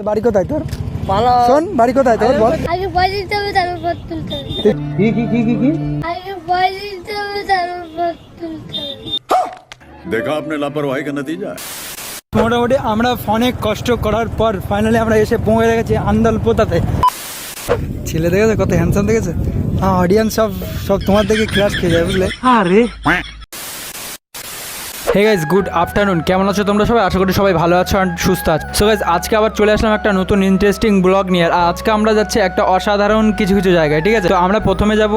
বাড়ি কোথায় তোর? শোন, বাড়ি কোথায় তোর বল। আগে পয়সা দিতে হবে তারপর তুলতে হবে। কি? আগে পয়সা দিতে হবে তারপর তুলতে হবে। देखा आपने लापरवाही का नतीजा है। মোটামুটি আমরা অনেক কষ্ট করার পর ফাইনালি আমরা এসে পৌঁছে গেছি আন্দলপোতাতে। ছেলে দেখেছে কত হ্যান্ডসাম দেখেছে। অডিয়েন্স সব তোমার দেখে ক্রাশ খেয়ে যায় বুঝলে। আরে হে গাইজ, গুড আফটারনুন। কেমন আছো তোমরা সবাই? আশা করি সবাই ভালো আছো আর সুস্থ আছো। সো গাইজ, আজকে আবার চলে আসলাম একটা নতুন ইন্টারেস্টিং ব্লগ নিয়ে। আর আজকে আমরা যাচ্ছি একটা অসাধারণ কিছু জায়গায়, ঠিক আছে? তো আমরা প্রথমে যাব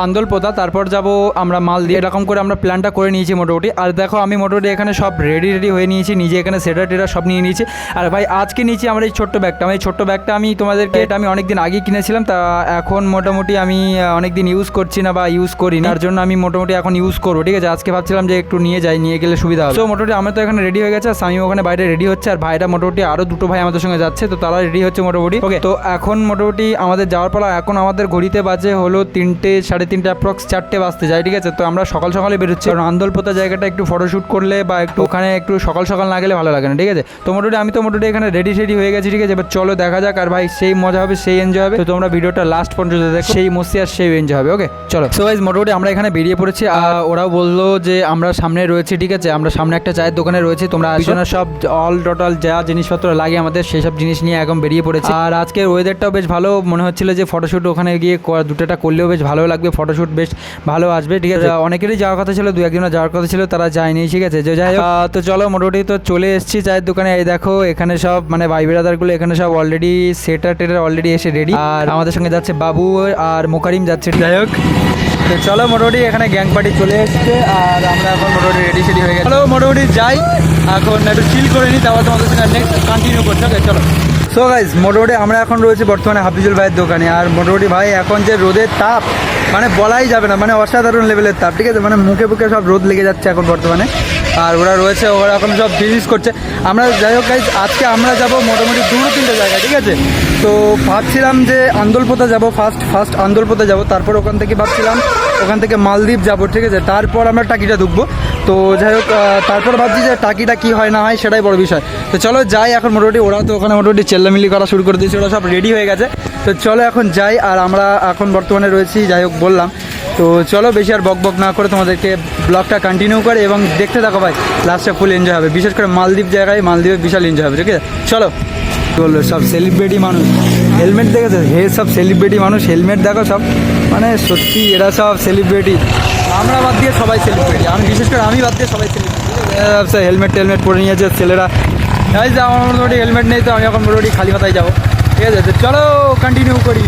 আন্দলপোতা, তারপর যাব আমরা মালদ্বীপ। এরকম করে আমরা প্ল্যানটা করে নিয়েছি মোটামুটি। আর দেখো আমি মোটামুটি এখানে সব রেডি হয়ে নিয়েছি, নিজে এখানে সেটার সব নিয়ে নিয়েছি। আর ভাই আজকে নিয়েছি আমরা এই ছোট্ট ব্যাগটা। এই ছোট্ট ব্যাগটা আমি তোমাদেরকে এটা আমি অনেকদিন আগে কিনেছিলাম, তা এখন মোটামুটি আমি অনেকদিন ইউজ করছি না বা ইউজ করি না, তার জন্য আমি মোটামুটি এখন ইউজ করবো, ঠিক আছে? আজকে ভাবছিলাম যে একটু নিয়ে গেলে সুবিধা হবে। তো মোটামুটি আমরা তো এখানে রেডি হয়ে গেছে, স্বামী ওখানে বাইরে রেডি হচ্ছে, আর ভাইরা মোটামুটি আরো দুটো ভাই আমাদের সঙ্গে যাচ্ছে, তো তারা রেডি হচ্ছে মোটামুটি। ওকে, তো এখন মোটামুটি আমাদের যাওয়ার পালা। এখন আমাদের ঘড়িতে বাজে হলো 3টে, 3:30 অ্যাপ্রক্স 4টে বাজতে যায়, ঠিক আছে? তো আমরা সকালে বেরোচ্ছি, কারণ আন্দলপোতা জায়গাটা একটু ফটোশ্যুট করলে বা একটু ওখানে একটু সকাল না গেলে ভালো লাগে না, ঠিক আছে? তো মোটামুটি আমি তো মোটামুটি এখানে রেডি হয়ে গেছি, ঠিক আছে? এবার চলো দেখা যাক। আর ভাই সেই মজা হবে, সেই এনজয় হবে। তো তোমরা ভিডিওটা লাস্ট পর্যন্ত দেখো, সেই মস্তি আর সেই এনজয় হবে। ওকে চলো। সো গাইস, মোটামুটি আমরা এখানে বেরিয়ে পড়েছি। আর ওরাও বললো যে আমরা সামনে রয়েছি, ঠিক আছে? আমরা সামনে একটা চায়ের দোকানে রয়েছে, তোমরা পিছনে সব অল টোটাল যা জিনিসপত্র লাগে আমাদের সেই সব জিনিস নিয়ে এখন বেরিয়ে পড়েছি। আর আজকের ওয়েদারটাও বেশ ভালো মনে হচ্ছিল, যে ফটোশ্যুট ওখানে গিয়ে দুটোটা করলেও বেশ ভালো লাগবে, ফটোশ্যুট বেশ ভালো আসবে, ঠিক আছে? অনেকেরই যাওয়ার কথা ছিল, 2-1জনের যাওয়ার কথা ছিল, তারা যায়নি, ঠিক আছে? যে যাই হোক, তো চলো মোটামুটি তো চলে এসেছি চায়ের দোকানে। এই দেখো এখানে সব মানে ভাই ব্রাদারগুলো এখানে সব অলরেডি সেটার অলরেডি এসে রেডি। আর আমাদের সঙ্গে যাচ্ছে বাবু আর মোকারিম যাচ্ছে, যাই হোক। তো চলো মোটামুটি এখানে গ্যাং পার্টি চলে এসছে, আর আমরা এখন মোটামুটি রেডি হয়ে গেছি। চলো মোটামুটি যাই, এখন একটু চিল করে নিই, তারপর তোমাদের সঙ্গে নেক্সট কন্টিনিউ করতে হবে। চলো। সো গাইজ, মোটামুটি আমরা এখন রয়েছি বর্তমানে হাফিজুল ভাইয়ের দোকানে। আর মোটামুটি ভাই এখন যে রোদের তাপ মানে বলাই যাবে না, মানে অসাধারণ লেভেলের তাপ, ঠিক আছে? মানে মুখে সব রোদ লেগে যাচ্ছে এখন বর্তমানে। আর ওরা রয়েছে, ওরা এখন সব বিজনেস করছে। আমরা যাই হোক গাইজ, আজকে আমরা যাব মোটামুটি 2-3টে জায়গায়, ঠিক আছে? তো ভাবছিলাম যে আন্দলপোতা যাব, ফার্স্ট আন্দলপোতা যাব, তারপর ওখান থেকে ভাবছিলাম ওখান থেকে মালদ্বীপ যাব, ঠিক আছে? তারপর আমরা টাকিটা ঢুকবো। তো যাই হোক, তারপর ভাবছি যে টাকিটা কী হয় না হয় সেটাই বড় বিষয়। তো চলো যাই এখন মোটামুটি। ওরা তো ওখানে মোটামুটি চেল্লামিল্লি করা শুরু করে দিয়েছে, ওরা সব রেডি হয়ে গেছে। তো চলো এখন যাই। আর আমরা এখন বর্তমানে রয়েছি, যাই হোক বললাম। তো চলো বেশি আর বক না করে তোমাদেরকে ব্লগটা কন্টিনিউ করে এবং দেখতে থাকো ভাই, লাস্টে ফুল এনজয় হবে। বিশেষ করে মালদ্বীপ জায়গায়, মালদ্বীপে বিশাল এনজয় হবে, ঠিক আছে? চলো। বললো সব সেলিব্রিটি মানুষ, হেলমেট দেখেছে? সব সেলিব্রিটি মানুষ, হেলমেট দেখো সব, মানে সত্যি এরা সব সেলিব্রিটি। আমরা বাদ দিয়ে সবাই সেলিব্রিটি, বিশেষ করে আমি বাদ দিয়ে সবাই সেলিব্রিটি। হেলমেট পরে নিয়েছে ছেলেরা। যাই যা, আমার মোটামুটি হেলমেট নেই, তো আমি এখন মোটামুটি খালি মাথায় যাবো, ঠিক আছে? তো চলো কন্টিনিউ করি।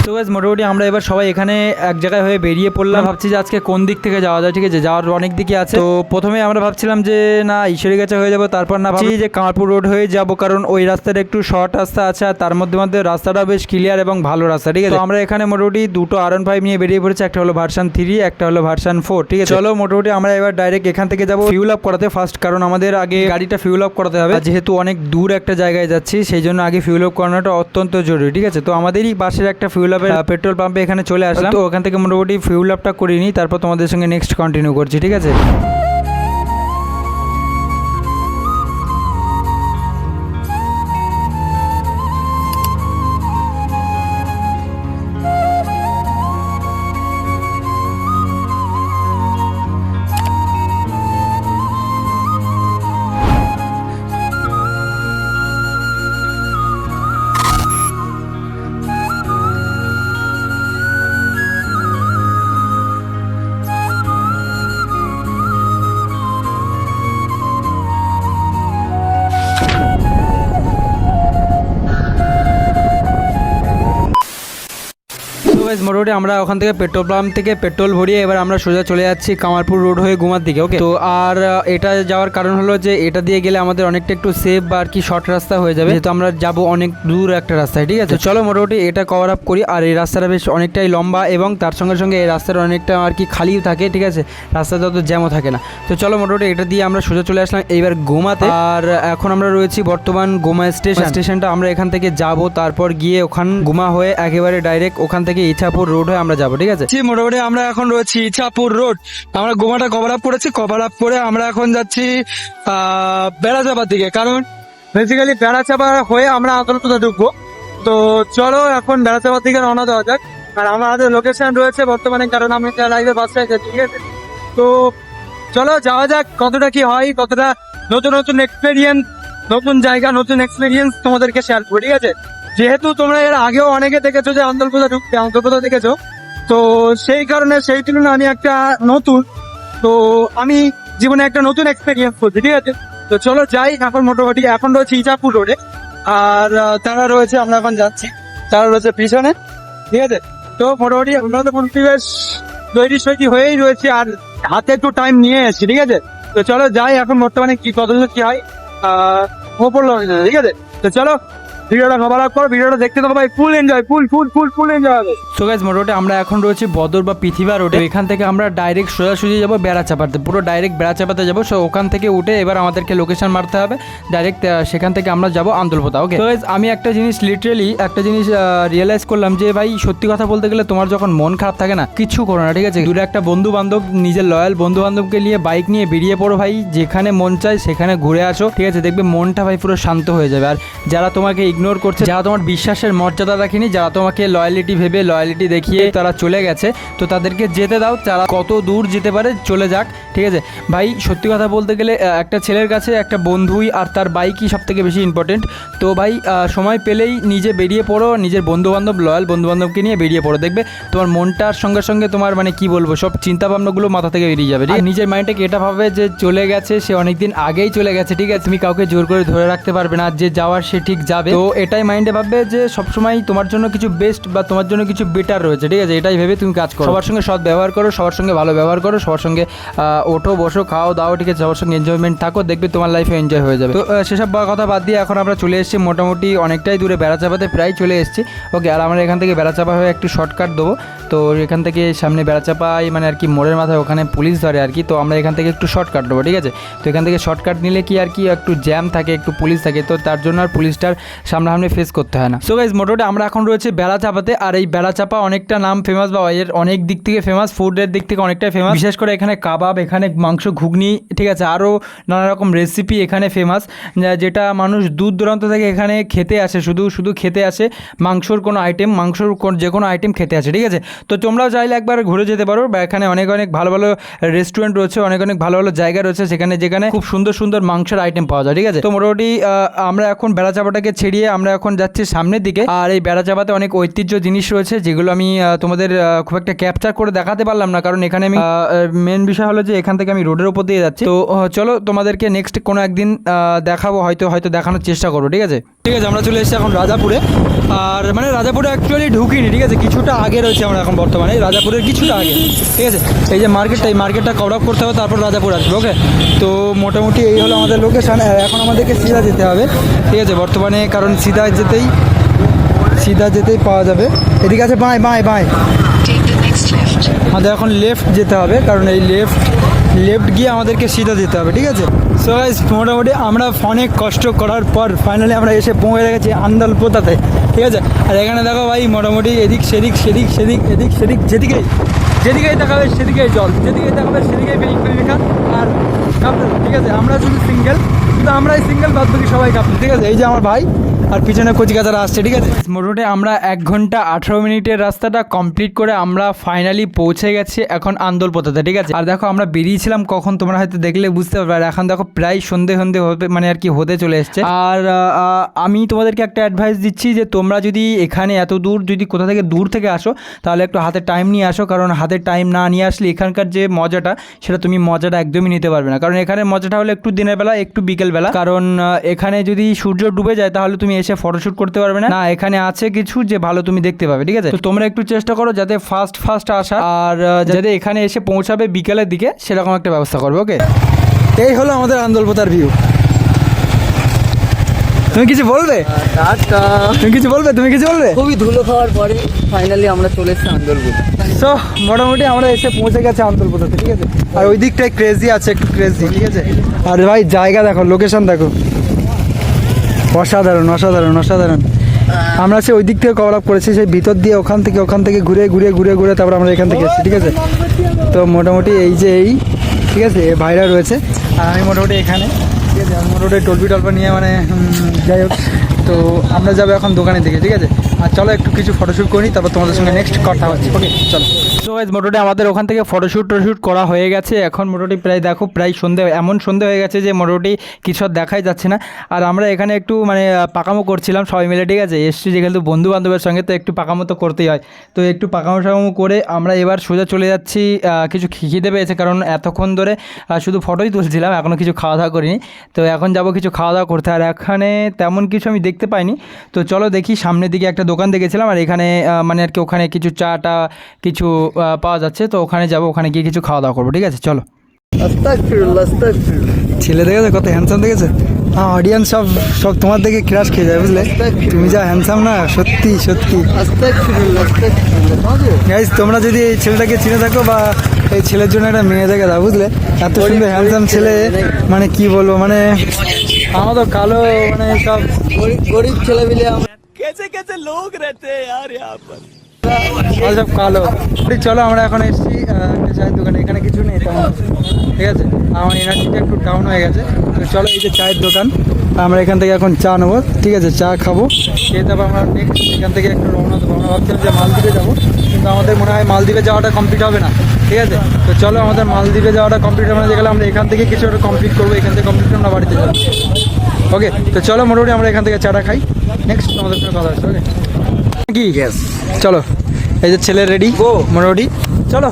তো গাইস, মোটামুটি আমরা এবার সবাই এখানে এক জায়গায় হয়ে বেরিয়ে পড়লাম। ভাবছি যে আজকে কোন দিক থেকে যাওয়া যায়, ঠিক আছে? যাওয়ার অনেক দিকই আছে। তো প্রথমে আমরা ভাবছিলাম যে না ঈশ্বরীগাছা হয়ে যাবো, তারপর না ভাবছি যে কামারপুর রোড হয়ে যাব, কারণ ওই রাস্তাটা একটু শর্ট রাস্তা আছে, আর তার মধ্যে রাস্তাটা বেশ ক্লিয়ার এবং ভালো রাস্তা, ঠিক আছে? তো আমরা এখানে মোটামুটি দুটো R15 নিয়ে বেরিয়ে পড়েছি, একটা হলো ভার্সন 3, একটা হলো ভার্সন 4, ঠিক আছে? চলো মোটামুটি আমরা এবার ডাইরেক্ট এখান থেকে যাবো ফিউল আপ করাতে ফার্স্ট, কারণ আমাদের আগে গাড়িটা ফিউল আপ করাতে হবে, যেহেতু অনেক দূর একটা জায়গায় যাচ্ছি, সেই জন্য আগে ফিউল আপ করানোটা অত্যন্ত জরুরি, ঠিক আছে? তো আমাদেরই পাশের একটা ফিউল আপের পেট্রোল পাম্পে এখানে চলে আসলাম। তো ওখান থেকে মোটামুটি ফিউল আপটা করে নিই, তারপর তোমাদের সঙ্গে নেক্সট কন্টিনিউ করছি, ঠিক আছে? মোটামুটি আমরা ওখান থেকে পেট্রোল পাম্প থেকে পেট্রোল ভরিয়ে এবার আমরা সোজা চলে যাচ্ছি কামারপুর রোড হয়ে গুমার দিকে। ওকে, তো আর এটা যাওয়ার কারণ হলো যে এটা দিয়ে গেলে আমাদের অনেকটা একটু সেফ বা আর কি শর্ট রাস্তা হয়ে যাবে, যেহেতু আমরা যাবো অনেক দূর একটা রাস্তায়, ঠিক আছে? চলো মোটামুটি এটা কভার আপ করি। আর এই রাস্তাটা বেশ অনেকটাই লম্বা এবং তার সঙ্গে এই রাস্তাটা অনেকটা আর কি খালিও থাকে, ঠিক আছে? রাস্তাটা তো জ্যামও থাকে না। তো চলো মোটামুটি এটা দিয়ে আমরা সোজা চলে আসলাম এইবার গোমাতে। আর এখন আমরা রয়েছি বর্তমান গোমা স্টেশনটা আমরা এখান থেকে যাব, তারপর গিয়ে ওখান গোমা হয়ে একেবারে ডাইরেক্ট ওখান থেকে ইছাপুর রোড হয়ে আমরা যাবো, ঠিক আছে? মোটামুটি আমরা এখন রয়েছি ইছাপুর রোড। আমরা গোমাটা কভার আপ করেছি, কভার আপ করে আমরা এখন যাচ্ছি বেড়াজাবার দিকে, কারণ বেসিক্যালি বেড়াচাপা হয়ে আমরা আন্দোলনটা ঢুকবো। তো চলো এখন বেড়াচাপার দিকে রওনা দেওয়া যাক। আর আমাদের লোকেশন রয়েছে বর্তমানে, কারণ আমি লাইভে বাসে আছি, ঠিক আছে? তো চলো যাওয়া যাক, কতটা কি হয়, কতটা নতুন নতুন এক্সপেরিয়েন্স, নতুন জায়গা, নতুন এক্সপেরিয়েন্স তোমাদেরকে শেয়ার করবো, ঠিক আছে? যেহেতু তোমরা এর আগেও অনেকে দেখেছো যে আন্দোলনটা ঢুকতে, আন্দোলনটা দেখেছো, তো সেই কারণে সেই তুলনায় আমি একটা নতুন, তো আমি জীবনে একটা নতুন এক্সপেরিয়েন্স করছি, ঠিক আছে? তো চলো যাই। এখন মোটামুটি এখন রয়েছে ইজাপুর রোডে, আর তারা রয়েছে, আমরা এখন যাচ্ছি, তারা রয়েছে পিছনে, ঠিক আছে? তো মোটামুটি আমরা তো বেশ তৈরি হয়েই রয়েছে, আর হাতে একটু টাইম নিয়ে এসেছি, ঠিক আছে? তো চলো যাই এখন বর্তমানে কি কতদূর কি হয় ওপর, ঠিক আছে? তো চলো ভিডিওটা কভার করো, ভিডিওটা দেখতে থাকো ভাই, ফুল এনজয়, ফুল এনজয় হবে। সো গাইজ মোটামুটি আমরা এখন রয়েছি বদর বা পৃথিবী রোডে। এখান থেকে আমরা ডাইরেক্ট সোজাসুজি যাবো বেড়াচাপাতে, পুরো ডাইরেক্ট বেড়াচাপাতে যাবো। সো ওখান থেকে উঠে এবার আমাদেরকে লোকেশন মারতে হবে ডাইরেক্ট, সেখান থেকে আমরা যাবো আন্দোলপোতা। ওকে, তো গাইজ আমি একটা জিনিস লিটারেলি একটা জিনিস রিয়েলাইজ করলাম যে ভাই সত্যি কথা বলতে গেলে তোমার যখন মন খারাপ থাকে না, কিচ্ছু করো না, ঠিক আছে? দূরে একটা বন্ধু বান্ধব, নিজের লয়াল বন্ধু বান্ধবকে নিয়ে বাইক নিয়ে বেরিয়ে পড়ো ভাই, যেখানে মন চায় সেখানে ঘুরে আসো, ঠিক আছে? দেখবে মনটা ভাই পুরো শান্ত হয়ে যাবে। আর যারা তোমাকে ইগনোর করছে, যারা তোমার বিশ্বাসের মর্যাদা রাখেনি, যারা তোমাকে লয়ালিটি ভেবে লয়ালিটি দেখিয়ে তারা চলে গেছে, তো তাদেরকে যেতে দাও, তারা কত দূর যেতে পারে চলে যাক, ঠিক আছে? ভাই সত্যি কথা বলতে গেলে একটা ছেলের কাছে একটা বন্ধুই আর তার বাইকই সব থেকে বেশি ইম্পর্টেন্ট। তো ভাই সময় পেলেই নিজে বেরিয়ে পড়ো, নিজের বন্ধুবান্ধব লয়াল বন্ধুবান্ধবকে নিয়ে বেরিয়ে পড়ো, দেখবে তোমার মনটার সঙ্গে সঙ্গে তোমার মানে কি বলবো, সব চিন্তা ভাবনাগুলো মাথা থেকে বেরিয়ে যাবে। আর নিজের মাইন্ডটাকে এটা ভাবে যে চলে গেছে, সে অনেকদিন আগেই চলে গেছে, ঠিক আছে? তুমি কাউকে জোর করে ধরে রাখতে পারবে না, আর যে যাওয়ার সে ঠিক যাবে। তো এটাই মাইন্ডে ভাববে যে সবসময় তোমার জন্য কিছু বেস্ট বা তোমার জন্য কিছু বেটার রয়েছে, ঠিক আছে? এটাই ভেবে তুমি কাজ করো, সবার সঙ্গে সৎ ব্যবহার করো, সবার সঙ্গে ভালো ব্যবহার করো, সবার সঙ্গে ওঠো বসো খাও দাও, ঠিক আছে? সবার সঙ্গে এনজয়মেন্ট থাকো, দেখবে তোমার লাইফে এনজয় হয়ে যাবে। তো সেসব কথা বাদ দিয়ে এখন আমরা চলে এসেছি মোটামুটি অনেকটাই দূরে, বেড়াচাপাতে প্রায় চলে এসেছি। ওকে, আর আমরা এখান থেকে বেড়াচাপা হয়ে একটু শর্টকাট দেবো। তো এখান থেকে সামনে বেড়াচাপায় মানে আর কি মোড়ের মাথায় ওখানে পুলিশ ধরে আর কি, তো আমরা এখান থেকে একটু শর্টকাট দেবো, ঠিক আছে? তো এখান থেকে শর্টকাট নিলে কি আর কি একটু জ্যাম থাকে, একটু পুলিশ থাকে, তো তার জন্য আর পুলিশটার সামনাসামনি ফেস করতে হয় না। সো গাইজ মোটামুটি আমরা এখন রয়েছে বেড়াচাপাতে, আর এই বেড়াচাপা অনেকটা নাম ফেমাস বা এর অনেক দিক থেকে ফেমাস, ফুডের দিক থেকে অনেকটাই ফেমাস, বিশেষ করে এখানে কাবাব, এখানে মাংস ঘুগনি, ঠিক আছে? আরও নানা রকম রেসিপি এখানে ফেমাস, যেটা মানুষ দূর দূরান্ত থেকে এখানে খেতে আসে, শুধু খেতে আসে, মাংসর কোনো আইটেম, মাংসর যে কোনো আইটেম খেতে আসে, ঠিক আছে? তো তোমরাও চাইলে একবার ঘুরে যেতে পারো, বা এখানে অনেক ভালো ভালো রেস্টুরেন্ট রয়েছে, অনেক ভালো ভালো জায়গা রয়েছে যেখানে খুব সুন্দর মাংসের আইটেম পাওয়া যায়, ঠিক আছে? তো মোটামুটি আমরা এখন বেড়াচাপাটাকে ছেড়িয়ে আমরা এখন যাচ্ছি সামনের দিকে। আর এই বেড়াচাপাতে অনেক ঐতিহ্য জিনিস রয়েছে, যেগুলো আমি তোমাদের খুব একটা ক্যাপচার করে দেখাতে পারলাম না, কারণ এখানে আমি মেন বিষয় হলো যে এখান থেকে আমি রোডের উপর দিয়ে যাচ্ছি। তো চলো তোমাদেরকে নেক্সট কোনো একদিন দেখাবো, হয়তো দেখানোর চেষ্টা করবো, ঠিক আছে? আমরা চলে এসেছি এখন রাজাপুরে, আর মানে রাজাপুরে অ্যাকচুয়ালি ঢুকিনি, ঠিক আছে? কিছুটা আগে রয়েছে আমরা এখন বর্তমানে, রাজাপুরের কিছুটা আগে, ঠিক আছে? এই যে মার্কেটটা, এই মার্কেটটা কভার আপ করতে হবে, তারপর রাজাপুর আসবে। ওকে, তো মোটামুটি এই হলো আমাদের লোকেশান। এখন আমাদেরকে সিধা যেতে হবে, ঠিক আছে? বর্তমানে কারণ সিধা যেতেই পাওয়া যাবে। এদিকে আছে বাঁয় আমাদের এখন লেফট যেতে হবে, কারণ এই লেফট গিয়ে আমাদেরকে সিধা যেতে হবে, ঠিক আছে? সো গাইস মোটামুটি আমরা অনেক কষ্ট করার পর ফাইনালি আমরা এসে পৌঁছে গেছি আন্দোলপোতাতে, ঠিক আছে? আর এখানে দেখো ভাই মোটামুটি এদিক সেদিক যেদিকেই তাকাবে সেদিকেই জল, যেদিকেই তাকাবে সেদিকেই প্রেমিকা আর কাপড়, ঠিক আছে? আমরা শুধু সিঙ্গেল, কিন্তু আমরাই সিঙ্গেল, বাদ বাকি সবাই কাপড়, ঠিক আছে? এই যে আমার ভাই আর পিছনে কচিকাচারা আসছে, ঠিক আছে? মোটামুটি আমরা 1 ঘন্টা 18 মিনিটের রাস্তাটা কমপ্লিট করে আমরা ফাইনালি পৌঁছে গেছি এখন আন্দোলপোতাতে, ঠিক আছে? আর দেখো আমরা বেরিয়েছিলাম কখন, তোমরা হয়তো দেখলে বুঝতে পারবে, আর এখন দেখো প্রায় সন্ধে হবে মানে আর কি হতে চলে এসছে। আর আমি তোমাদেরকে একটা অ্যাডভাইস দিচ্ছি যে তোমরা যদি এখানে এত দূর যদি কোথা থেকে দূর থেকে আসো, তাহলে একটু হাতে টাইম নিয়ে আসো, কারণ হাতে টাইম না নিয়ে আসলে এখানকার যে মজাটা, সেটা তুমি মজাটা একদমই নিতে পারবে না। কারণ এখানে মজাটা হলো একটু দিনের বেলা, একটু বিকেলবেলা, কারণ এখানে যদি সূর্য ডুবে যায় তাহলে তুমি এসে ফটোশুট করতে পারবে না, এখানে আছে কিছু যে ভালো তুমি দেখতে পাবে, ঠিক আছে? তো তোমরা একটু চেষ্টা করো যাতে ফার্স্ট আসা, আর যাতে এখানে এসে পৌঁছাবে বিকেলের দিকে, সেরকম একটা ব্যবস্থা করবে। ওকে, এই হলো আমাদের আন্দোলপোতার ভিউ। তুমি কিছু বলবে? তুমি কিছু বলবে? খুবই ধুলো খাওয়ার পরে ফাইনালি আমরা চলে এসেছি আন্দোলপোতা। সো মোটামুটি আমরা এসে পৌঁছে গেছি আন্দোলপোতাতে, ঠিক আছে? আর ওই দিকটায় ক্রেজি আছে, একটু ক্রেজি, ঠিক আছে? আর ভাই জায়গা দেখো, লোকেশন দেখো, অসাধারণ। আমরা সে ওই দিক থেকে কভার আপ করেছি, সেই ভিতর দিয়ে ওখান থেকে ঘুরে তারপর আমরা এখান থেকে এসেছি, ঠিক আছে? তো মোটামুটি এই যে ঠিক আছে ভাইরা রয়েছে, আর আমি মোটামুটি এখানে, ঠিক আছে? আমি মোটামুটি টলপা নিয়ে মানে যাই হোক, তো আমরা যাবো এখন দোকানের দিকে, ঠিক আছে। আর চলো একটু কিছু ফটোশ্যুট করি, তারপর তোমাদের সঙ্গে নেক্সট কথা হচ্ছে, ওকে চলো। সো গাইস মোটামুটি আমাদের ওখান থেকে ফটোশ্যুট করা হয়ে গেছে। এখন মোটামুটি প্রায় দেখো প্রায় সন্ধে, এমন সন্ধে হয়ে গেছে যে মোটামুটি কিছু আর দেখাই যাচ্ছে না। আর আমরা এখানে একটু মানে পাকামো করছিলাম সবাই মিলে, ঠিক আছে। এসছি যেহেতু বন্ধু বান্ধবের সঙ্গে, তো একটু পাকামো তো করতেই হয়। তো একটু পাকামো করে আমরা এবার সোজা চলে যাচ্ছি, কিছু খিদে পেয়েছে কারণ এতক্ষণ ধরে শুধু ফটোই তুলছিলাম, এখনও কিছু খাওয়া দাওয়া করিনি। তো এখন যাব কিছু খাওয়া দাওয়া করতে। আর এখানে তেমন কিছু আমি দেখতে পাইনি, তো চলো দেখি। সামনের দিকে একটা দোকান দেখেছিলাম, আর এখানে মানে আর কি ওখানে কিছু চাটা কিছু পাওয়া যাচ্ছে, তো ওখানে যাব, ওখানে গিয়ে কিছু খাওয়া দাওয়া করবো, ঠিক আছে চলো। ছেলে দেখেছে কত হ্যান্ডসাম দেখেছে, অডিয়েন্স সব তোমার দেখে ক্রাশ খেয়ে যায়, বুঝলে। তুমি যা হ্যান্ডসাম না, সত্যি সত্যি গাইস, তোমরা যদি এই ছেলেটাকে চিনে থাকো বা এই ছেলের জন্য একটা মেয়ে দেখে দাও, বুঝলে। এত সুন্দর হ্যান্ডসাম ছেলে, মানে কি বলবো, মানে আমার তো কালো মানে সব গরিব ছেলে মিলে আমরা সব কালো। ঠিক, চলো আমরা এখন এসেছি একটা চায়ের দোকানে, এখানে কিছু নেই তেমন, ঠিক আছে। আমার এনার্জিটা একটু ডাউন হয়ে গেছে, তো চলো এই যে চায়ের দোকান, আমরা এখান থেকে এখন চা নেবো, ঠিক আছে। চা খাবো, খেয়ে তারপর আমরা নেক্সট এখান থেকে একটু রওনা দেবো। আমরা ভাবছিলাম যে মালদ্বীপে যাবো, কিন্তু আমাদের মনে হয় মালদ্বীপে যাওয়াটা কমপ্লিট হবে না, ঠিক আছে। তো চলো আমাদের মালদ্বীপে যাওয়াটা কমপ্লিট হবে না, যেগুলো আমরা এখান থেকে কিছু একটা কমপ্লিট করবো, এখান থেকে কমপ্লিট করে আমরা বাড়িতে যাবো, ওকে। তো চলো মোটামুটি আমরা এখান থেকে চাটা খাই, নেক্সট আমাদের সঙ্গে কথা হচ্ছে, ওকে কি। চলো এই যে ছেলে রেডি মোটামুটি, চলো।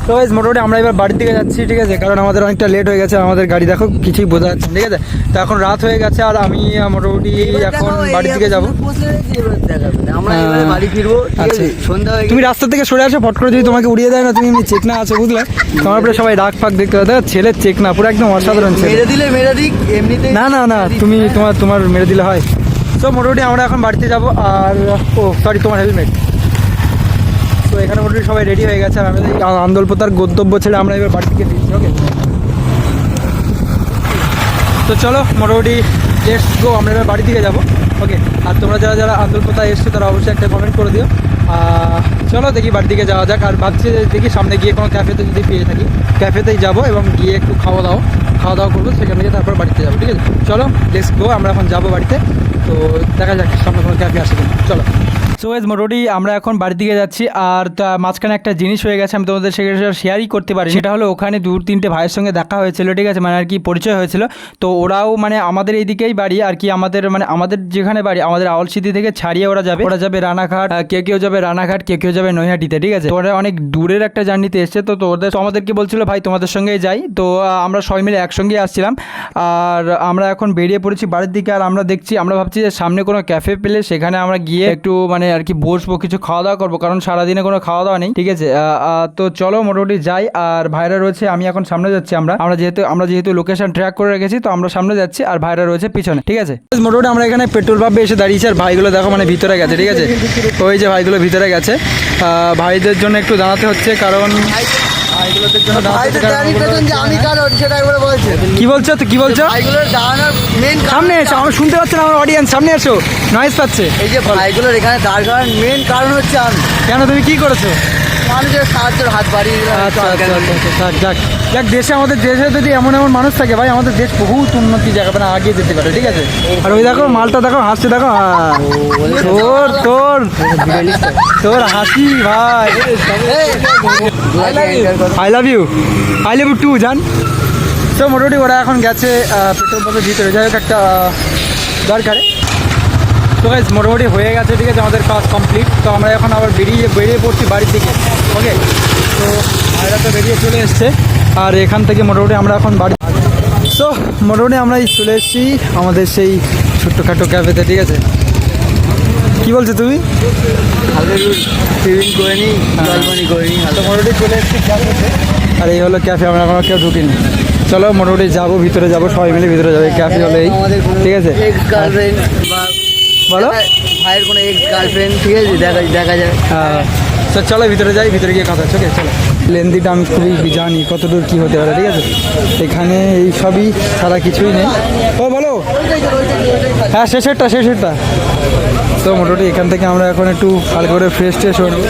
তো গাইস মোটামুটি আমরা এবার বাড়ির দিকে যাচ্ছি, ঠিক আছে, কারণ আমাদের অনেকটা লেট হয়ে গেছে, আমাদের গাড়ি দেখো কিছুই বোঝা যাচ্ছে না, ঠিক আছে। তো এখন রাত হয়ে গেছে, আর আমি মোটামুটি এখন বাড়ির দিকে যাবো। আমরা এবারে বাড়ি ফিরবো, ঠিক আছে। সন্ধ্যা হয়ে তুমি রাস্তা থেকে সরে আসো, ফট করে যদি তোমাকে উড়িয়ে দেয় না, তুমি এমনি চেকনা আছো, বুঝলে। তোমার উপরে সবাই রাগ ফাঁক দেখতে পাবে, ছেলের চেকনা পুরো একদম অসাধারণ ছেলে। মেরে দিলে মেরে দিক, এমনিতে না না না, তুমি তোমার মেরে দিলে হয়। তো মোটামুটি আমরা এখন বাড়িতে যাবো। আর ও সরি, তোমার হেলমেট। তো এখানে মোটামুটি সবাই রেডি হয়ে গেছে, আর আমাদের এই আন্দোলপতার গন্তব্য ছেড়ে আমরা এবার বাড়ি থেকে দিচ্ছি, ওকে। তো চলো মোটামুটি লেটস গো, আমরা এবার বাড়ি থেকে যাবো, ওকে। আর তোমরা যারা যারা আন্দোলপতা এসছো তারা অবশ্যই একটা কমেন্ট করে দিও। চলো দেখি বাড়ির দিকে যাওয়া যাক। আর ভাবছি দেখি সামনে গিয়ে কোনো ক্যাফেতে যদি পেয়ে থাকি, ক্যাফেতেই যাবো এবং গিয়ে একটু খাওয়া দাওয়া করবো, সেখান থেকে তারপর বাড়িতে যাবো, ঠিক আছে। চলো লেটস গো, আমরা এখন যাবো বাড়িতে। তো দেখা যাক সামনে কোনো ক্যাফে আসে কিনা, চলো। সো গাইস মোটামুটি আমরা এখন বাড়ির দিকে যাচ্ছি। আর মাঝখানে একটা জিনিস হয়ে গেছে, আমি তোমাদের সেটা শেয়ারই করতে পারি। সেটা হলো ওখানে 2-3টে ভাইয়ের সঙ্গে দেখা হয়েছিল, ঠিক আছে, মানে আর কি পরিচয় হয়েছিল। তো ওরাও মানে আমাদের এইদিকেই বাড়ি আর কি, আমাদের যেখানে বাড়ি, আমাদের আওয়ালসিটি থেকে ছাড়িয়ে ওরা যাবে রানাঘাট, কেউ যাবে রানাঘাট, কেউ যাবে নৈহাটিতে, ঠিক আছে। তো ওরা অনেক দূরের একটা জার্নিতে এসছে, তো আমাদেরকে বলছিল ভাই তোমাদের সঙ্গেই যাই। তো আমরা সবাই মিলে একসঙ্গেই আসছিলাম, আর আমরা এখন বেরিয়ে পড়েছি বাড়ির দিকে। আর আমরা ভাবছি যে সামনে কোনো ক্যাফে পেলে সেখানে আমরা গিয়ে একটু মানে আর কি বসবো, কিছু খাওয়া দাওয়া করবো, কারণ সারাদিনে কোনো খাওয়া দাওয়া নেই, ঠিক আছে। তো চলো মোটামুটি যাই। আর ভাইরা রয়েছে, আমি এখন সামনে যাচ্ছি। আমরা যেহেতু লোকেশন ট্র্যাক করে রেখেছি, তো আমরা সামনে যাচ্ছি, আর ভাইরা রয়েছে পিছনে, ঠিক আছে। মোটামুটি আমরা এখানে পেট্রোল পাম্পে এসে দাঁড়িয়েছি, আর ভাইগুলো দেখো মানে ভিতরে গেছে, ঠিক আছে। ওই যে ভাইগুলো ভিতরে গেছে, ভাইদের জন্য একটু দাঁড়াতে হচ্ছে, কারণ ভাইগুলোদের জন্য কি বলছো তো, কি বলছো? সামনে এসো, আমরা শুনতে পাচ্ছি না, আমার অডিয়েন্স সামনে এসো, নয়েজ পাচ্ছে। এই যে ভাইগুলোর এখানে দাঁড় করার মেন কারণ হচ্ছে আমি। কেন, তুমি কি করেছো? মানুষের সাহায্যের হাত বাড়িয়ে দিলাম। যাক, আমাদের দেশে যদি এমন মানুষ থাকে ভাই, আমাদের দেশ বহুত উন্নতি জায়গা মানে আগিয়ে যেতে পারে, ঠিক আছে। আর ওই দেখো মালটা দেখো, হাসছে দেখো, তোর হাসি ভাই। আই লাভ ইউ টু জান। তো মোটামুটি ওরা এখন গেছে পেট্রোল পাম্পের ভিতরে, যাই হোক একটা দরকারে। তো গাইস মোটামুটি হয়ে গেছে, ঠিক আছে, আমাদের কাজ কমপ্লিট। তো আমরা এখন আবার বেরিয়ে পড়ছি বাড়ির দিকে, ওকে। তো ভাইরা তো বেরিয়ে চলে এসছে, আর এখান থেকে মোটামুটি আমরা এখন বাড়ি। সো মোটামুটি আমরা চলে এসেছি আমাদের সেই ছোট্টখাটো ক্যাফেতে, ঠিক আছে। কি বলছো তুমি? তো মোটামুটি চলে এসেছি ক্যাফেতে, আর এই হলো ক্যাফে। আমরা এখনো কেউ ঢুকিনি, চলো মোটামুটি যাবো, ভিতরে যাবো, সবাই মিলে ভিতরে যাবো। এই ক্যাফে হলো এই, ঠিক আছে। বলো ভাইয়ের কোনো এক্স গার্লফ্রেন্ড, ঠিক আছে, দেখা যায়। হ্যাঁ, চলো ভিতরে যাই, ভিতরে গিয়ে কথা হচ্ছে, ওকে চলো। লেন্দিটা আমি খুবই জানি কতদূর কী হতে পারে, ঠিক আছে। এখানে এই সবই ছাড়া কিছুই নেই। ও বলো, হ্যাঁ শেষেরটা। তো মোটামুটি এখান থেকে আমরা এখন একটু হালকা করে ফ্রেশ হয়ে নেবো।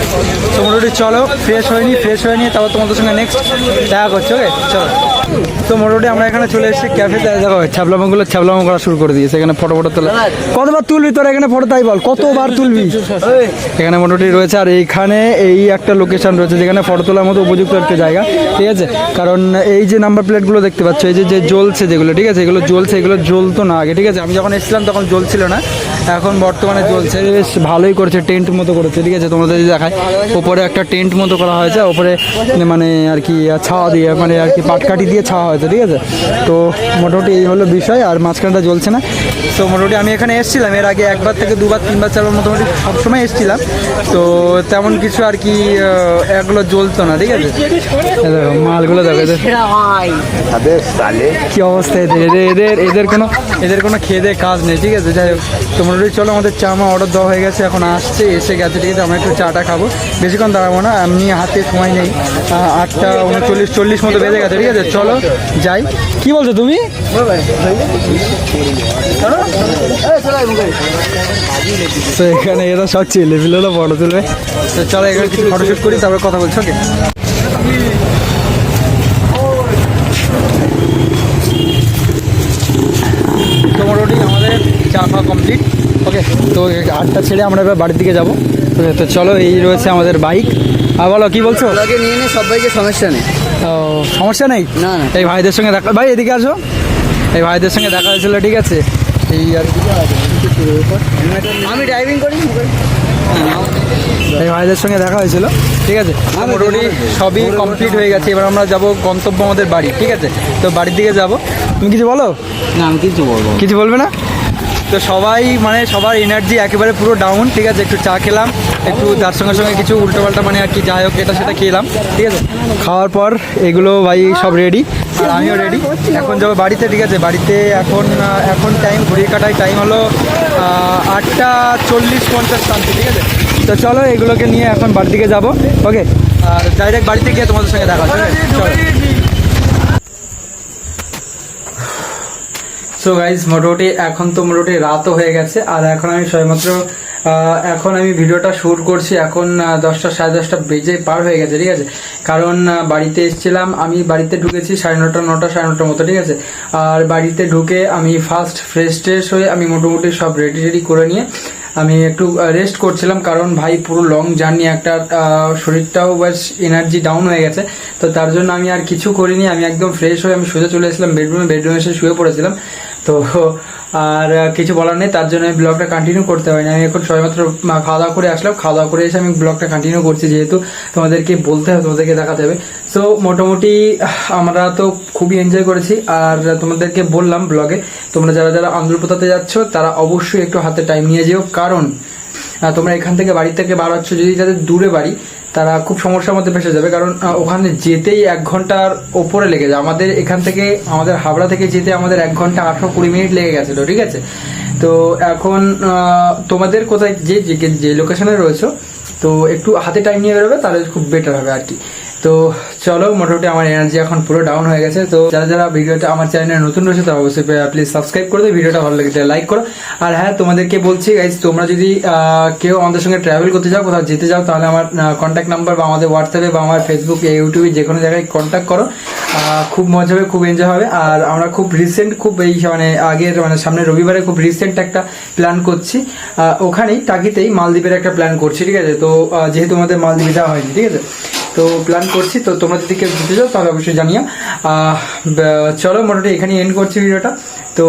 তো মোটামুটি চলো, ফ্রেশ হয়ে নিয়ে তারপর তোমাদের সঙ্গে নেক্সট দেখা করছি, ওকে চলো। তো মোটামুটি আমরা এখানে চলে এসেছি ক্যাফেতে, দেখো ছ্যাবলামো করা শুরু করে দিয়েছে। এখানে ফটো তোলা, কতবার তুলবি তোরা এখানে ফটো, তাই বল কতবার তুলবি? এখানে মোটামুটি রয়েছে। আর এইখানে এই একটা লোকেশন রয়েছে যেখানে ফটো তোলার মতো উপযুক্ত একটা জায়গা, ঠিক আছে। কারণ এই যে নাম্বার প্লেটগুলো দেখতে পাচ্ছ, এই যে জ্বলছে যেগুলো, ঠিক আছে, এগুলো জ্বলছে, এগুলো জ্বলতো না আগে, ঠিক আছে। আমি যখন এসেছিলাম তখন জ্বলছিল না, এখন বর্তমানে জ্বলছে। বেশ ভালোই করেছে, টেন্ট মতো করেছে, ঠিক আছে। তোমাদের যদি দেখায়, ওপরে একটা টেন্ট মতো করা হয়েছে, ওপরে মানে আর কি ছাওয়া দিয়ে, মানে আর কি পাটকাঠি দিয়ে ছাওয়া হয়েছে, ঠিক আছে। তো মোটামুটি এই হলো বিষয়। আর মাঝখানটা জ্বলছে না। তো মোটামুটি আমি এখানে এসেছিলাম এর আগে 1বার থেকে 2বার 3বার 4বার মোটামুটি সবসময় এসেছিলাম, তো তেমন কিছু আর কি এগুলো জ্বলতো না, ঠিক আছে। এই দেখো মালগুলো, দেখো এদের কি অবস্থা, এদের কোনো খেয়ে দেয়ে কাজ নেই, ঠিক আছে। যাই হোক, তো মোটামুটি চলো, আমাদের চা অর্ডার দেওয়া হয়ে গেছে, এখন এসে গেছে, ঠিক আছে। আমরা একটু চাটা খাবো, বেশিক্ষণ দাঁড়াবো না, এমনি হাতে সময় নেই। 8টা 39-40 মতো বেজে গেছে, ঠিক আছে। চলো যাই। কি বলছো তুমি? তো এখানে এরা সব ছেলেপিলেরা ফটো তুলবে, তো চলো এখানে কিছু ফটোশ্যুট করি, তারপরে কথা বলছো, ওকে। তো মোটামুটি আমাদের চা খাওয়া কমপ্লিট, ওকে। তো 8টা ছেড়ে আমরা এবার বাড়ির দিকে যাবো। তো চলো, এই রয়েছে আমাদের বাইক। আর বলো কি বলছো? ওকে নিয়ে নে, সবাইকে সমস্যা নেই। ও সমস্যা নেই। না না, এই ভাইদের সঙ্গে দেখা, ভাই এদিকে আসো, এই ভাইদের সঙ্গে দেখা হয়েছিল, ঠিক আছে। এই আর আমি ড্রাইভিং করি। এই ভাইদের সঙ্গে দেখা হয়েছিল, ঠিক আছে। মোটামুটি সবই কমপ্লিট হয়ে গেছে। এবার আমরা যাব গন্তব্য আমাদের বাড়ি, ঠিক আছে। তো বাড়ির দিকে যাব। তুমি কিছু বলো? না আমি কিছু বলবো, কিছু বলবে না? তো সবাই মানে সবার এনার্জি একেবারে পুরো ডাউন, ঠিক আছে। একটু চা খেলাম, একটু তার সঙ্গে সঙ্গে কিছু উল্টোপাল্টা মানে আর কি যাই হোক এটা সেটা খেলাম, ঠিক আছে। খাওয়ার পর এগুলো ভাই সব রেডি, আর আমিও রেডি। এখন যাবো বাড়িতে, ঠিক আছে। বাড়িতে এখন টাইম ঘুরিয়ে কাটাই, টাইম হলো 8টা 40-50 সামথিং, ঠিক আছে। তো চলো এগুলোকে নিয়ে এখন বাড়ির দিকে যাবো, ওকে। আর ডাইরেক্ট বাড়িতে গিয়ে তোমাদের সঙ্গে দেখা হচ্ছে, চলো। সো গাইজ মোটামুটি এখন তো মোটামুটি রাতও হয়ে গেছে, আর এখন আমি সবেমাত্র এখন আমি ভিডিওটা শ্যুট করছি। এখন 10টা 10:30 বেজে পার হয়ে গেছে, ঠিক আছে। কারণ বাড়িতে এসেছিলাম, আমি বাড়িতে ঢুকেছি 9:30 9টা 9:30 মতো, ঠিক আছে। আর বাড়িতে ঢুকে আমি ফার্স্ট ফ্রেশ ট্রেশ হয়ে আমি মোটামুটি সব রেডি করে নিয়ে আমি একটু রেস্ট করছিলাম। কারণ ভাই পুরো লং জার্নি একটা, শরীরটাও বেশ এনার্জি ডাউন হয়ে গেছে। তো তার জন্য আমি আর কিছু করিনি, আমি একদম ফ্রেশ হয়ে আমি সোজা চলে এসেছিলাম বেডরুমে এসে শুয়ে পড়েছিলাম। তো আর কিছু বলার নেই, তার জন্য আমি ব্লগটা কন্টিনিউ করতে পারিনি। আমি এখন সবেমাত্র খাওয়া দাওয়া করে আসলাম, খাওয়া দাওয়া করে এসে আমি ব্লগটা কন্টিনিউ করছি, যেহেতু তোমাদেরকে বলতে হবে, তোমাদেরকে দেখাতে হবে। সো মোটামুটি আমরা তো খুবই এনজয় করেছি। আর তোমাদেরকে বললাম ব্লগে, তোমরা যারা যারা আন্দুলপোতাতে যাচ্ছ তারা অবশ্যই একটু হাতে টাইম নিয়ে যেও। কারণ তোমরা এখান থেকে বাড়ি থেকে বার হচ্ছ, যদি যাদের দূরে বাড়ি তারা খুব সমস্যার মধ্যে ফেসে যাবে। কারণ ওখানে যেতেই 1 ঘন্টার ওপরে লেগে যায়। আমাদের এখান থেকে, আমাদের হাবড়া থেকে যেতে আমাদের 1 ঘন্টা 18-20 মিনিট লেগে গেছিলো, ঠিক আছে। তো এখন তোমাদের কোথায় যে লোকেশনে রয়েছে, তো একটু হাতে টাইম নিয়ে বেরোবে তাহলে খুব বেটার হবে আর কি। তো চলো, মোটামুটি আমার এনার্জি এখন পুরো ডাউন হয়ে গেছে। তো যারা যারা ভিডিওটা আমার চ্যানেলে নতুন রয়েছে তারা অবশ্যই প্লিজ সাবস্ক্রাইব করে দেবে, ভিডিওটা ভালো লাগে লাইক করো। আর হ্যাঁ, তোমাদেরকে বলছি গাইজ, তোমরা যদি কেউ আমাদের সঙ্গে ট্রাভেল করতে চাও, কোথাও যেতে চাও, তাহলে আমার কন্ট্যাক্ট নাম্বার বা আমাদের হোয়াটসঅ্যাপে বা আমার ফেসবুকে, ইউটিউবে যে কোনো জায়গায় কন্ট্যাক্ট করো। খুব মজা হবে, খুব এনজয় হবে। আর আমরা খুব রিসেন্ট, খুব এই মানে আগের মানে সামনে রবিবারে খুব রিসেন্ট একটা প্ল্যান করছি, ওখানেই টাকিতেই মালদ্বীপের একটা প্ল্যান করছি, ঠিক আছে। তো যেহেতু আমাদের মালদ্বীপে যাওয়া হয়নি, ঠিক আছে, তো প্ল্যান করছি। তো তোমরা যদি কেউ যেতে চাও তাহলে অবশ্যই জানিও। চলো মোটামুটি এখানেই এন্ড করছি ভিডিওটা। তো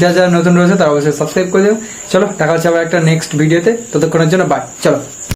যারা যারা নতুন রয়েছে তারা অবশ্যই সাবস্ক্রাইব করে দেবো। চলো দেখা হচ্ছে আবার একটা নেক্সট ভিডিওতে, ততক্ষণের জন্য বাই, চলো।